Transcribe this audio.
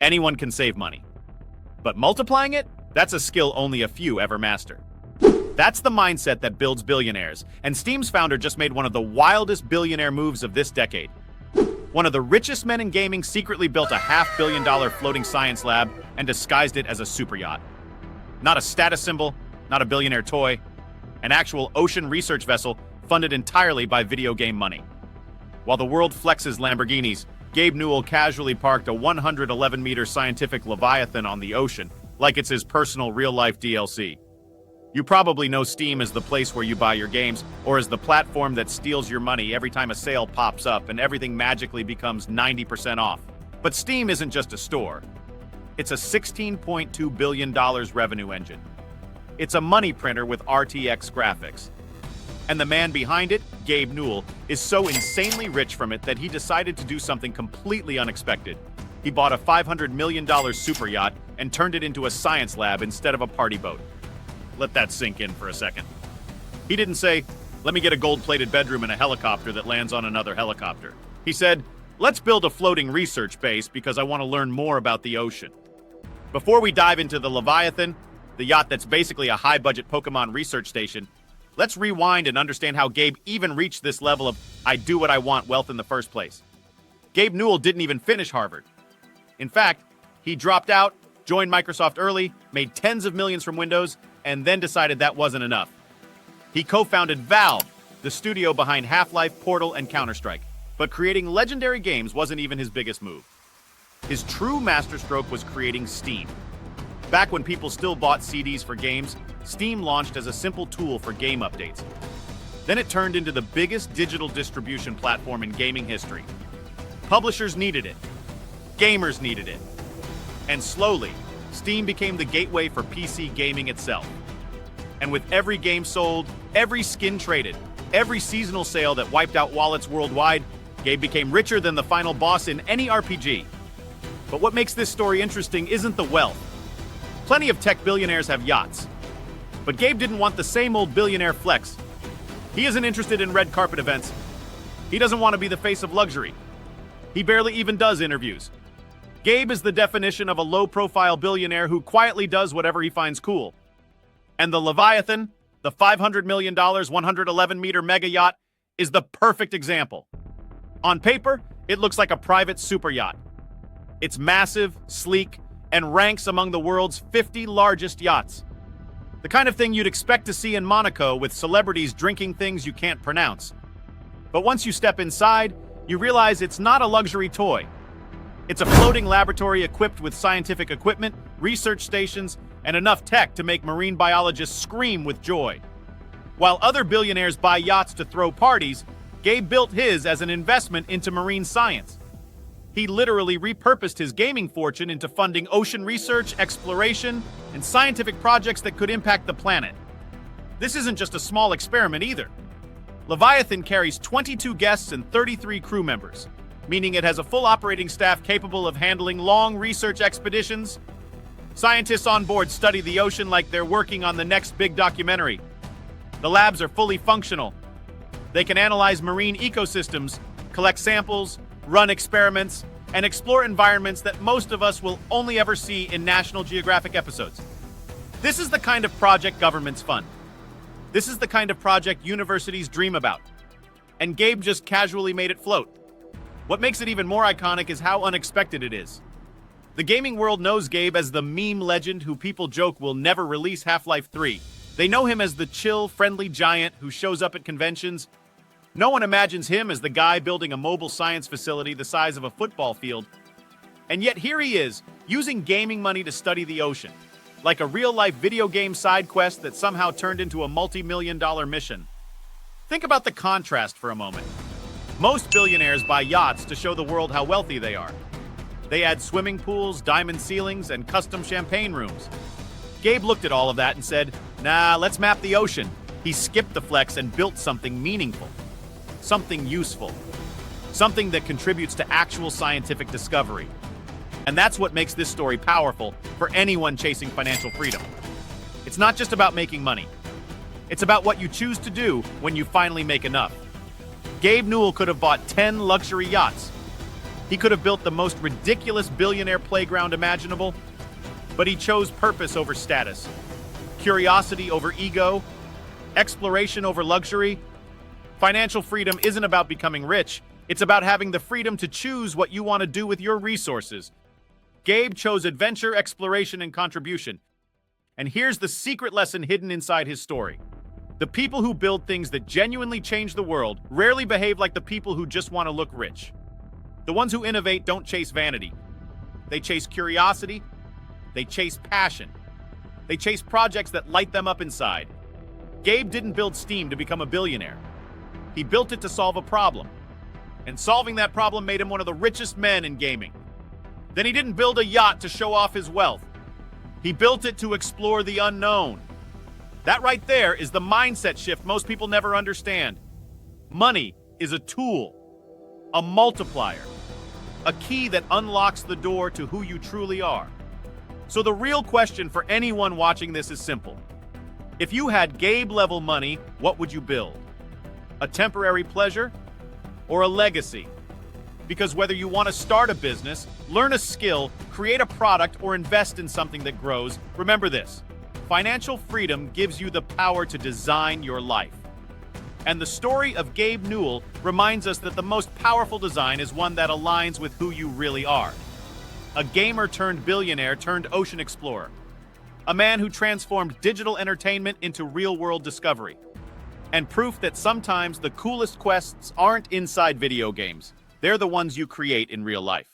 Anyone can save money. But multiplying it? That's a skill only a few ever master. That's the mindset that builds billionaires, and Steam's founder just made one of the wildest billionaire moves of this decade. One of the richest men in gaming secretly built a $500 million floating science lab and disguised it as a super yacht. Not a status symbol, not a billionaire toy, an actual ocean research vessel funded entirely by video game money. While the world flexes Lamborghinis, Gabe Newell casually parked a 111-meter scientific leviathan on the ocean, like it's his personal real-life DLC. You probably know Steam as the place where you buy your games, or as the platform that steals your money every time a sale pops up and everything magically becomes 90% off. But Steam isn't just a store. It's a $16.2 billion revenue engine. It's a money printer with RTX graphics. And the man behind it, Gabe Newell, is so insanely rich from it that he decided to do something completely unexpected. He bought a $500 million super yacht and turned it into a science lab instead of a party boat. Let that sink in for a second. He didn't say, let me get a gold-plated bedroom and a helicopter that lands on another helicopter. He said, let's build a floating research base because I want to learn more about the ocean. Before we dive into the Leviathan, the yacht that's basically a high-budget Pokemon research station, let's rewind and understand how Gabe even reached this level of I do what I want wealth in the first place. Gabe Newell didn't even finish Harvard. In fact, he dropped out, joined Microsoft early, made tens of millions from Windows, and then decided that wasn't enough. He co-founded Valve, the studio behind Half-Life, Portal, and Counter-Strike. But creating legendary games wasn't even his biggest move. His true masterstroke was creating Steam. Back when people still bought CDs for games, Steam launched as a simple tool for game updates. Then it turned into the biggest digital distribution platform in gaming history. Publishers needed it. Gamers needed it. And slowly, Steam became the gateway for PC gaming itself. And with every game sold, every skin traded, every seasonal sale that wiped out wallets worldwide, Gabe became richer than the final boss in any RPG. But what makes this story interesting isn't the wealth. Plenty of tech billionaires have yachts. But Gabe didn't want the same old billionaire flex. He isn't interested in red carpet events. He doesn't want to be the face of luxury. He barely even does interviews. Gabe is the definition of a low-profile billionaire who quietly does whatever he finds cool. And the Leviathan, the $500 million, 111-meter mega-yacht, is the perfect example. On paper, it looks like a private super yacht. It's massive, sleek, and ranks among the world's 50 largest yachts. The kind of thing you'd expect to see in Monaco with celebrities drinking things you can't pronounce. But once you step inside, you realize it's not a luxury toy. It's a floating laboratory equipped with scientific equipment, research stations, and enough tech to make marine biologists scream with joy. While other billionaires buy yachts to throw parties, Gabe built his as an investment into marine science. He literally repurposed his gaming fortune into funding ocean research, exploration, and scientific projects that could impact the planet. This isn't just a small experiment either. Leviathan carries 22 guests and 33 crew members, meaning it has a full operating staff capable of handling long research expeditions. Scientists on board study the ocean like they're working on the next big documentary. The labs are fully functional. They can analyze marine ecosystems, collect samples, run experiments, and explore environments that most of us will only ever see in National Geographic episodes. This is the kind of project governments fund. This is the kind of project universities dream about. And Gabe just casually made it float. What makes it even more iconic is how unexpected it is. The gaming world knows Gabe as the meme legend who people joke will never release Half-Life 3. They know him as the chill, friendly giant who shows up at conventions. No one imagines him as the guy building a mobile science facility the size of a football field. And yet here he is, using gaming money to study the ocean, like a real-life video game side quest that somehow turned into a multi-million-dollar mission. Think about the contrast for a moment. Most billionaires buy yachts to show the world how wealthy they are. They add swimming pools, diamond ceilings, and custom champagne rooms. Gabe looked at all of that and said, nah, let's map the ocean. He skipped the flex and built something meaningful. Something useful. Something that contributes to actual scientific discovery. And that's what makes this story powerful for anyone chasing financial freedom. It's not just about making money. It's about what you choose to do when you finally make enough. Gabe Newell could have bought 10 luxury yachts. He could have built the most ridiculous billionaire playground imaginable, but he chose purpose over status, curiosity over ego, exploration over luxury. Financial freedom isn't about becoming rich. It's about having the freedom to choose what you want to do with your resources. Gabe chose adventure, exploration, and contribution. And here's the secret lesson hidden inside his story. The people who build things that genuinely change the world rarely behave like the people who just want to look rich. The ones who innovate don't chase vanity. They chase curiosity. They chase passion. They chase projects that light them up inside. Gabe didn't build Steam to become a billionaire. He built it to solve a problem. And solving that problem made him one of the richest men in gaming. Then he didn't build a yacht to show off his wealth. He built it to explore the unknown. That right there is the mindset shift most people never understand. Money is a tool, a multiplier, a key that unlocks the door to who you truly are. So the real question for anyone watching this is simple. If you had Gabe-level money, what would you build? A temporary pleasure or a legacy? Because whether you want to start a business, learn a skill, create a product, or invest in something that grows, remember this: financial freedom gives you the power to design your life. And the story of Gabe Newell reminds us that the most powerful design is one that aligns with who you really are. A gamer turned billionaire turned ocean explorer. A man who transformed digital entertainment into real-world discovery. And proof that sometimes the coolest quests aren't inside video games. They're the ones you create in real life.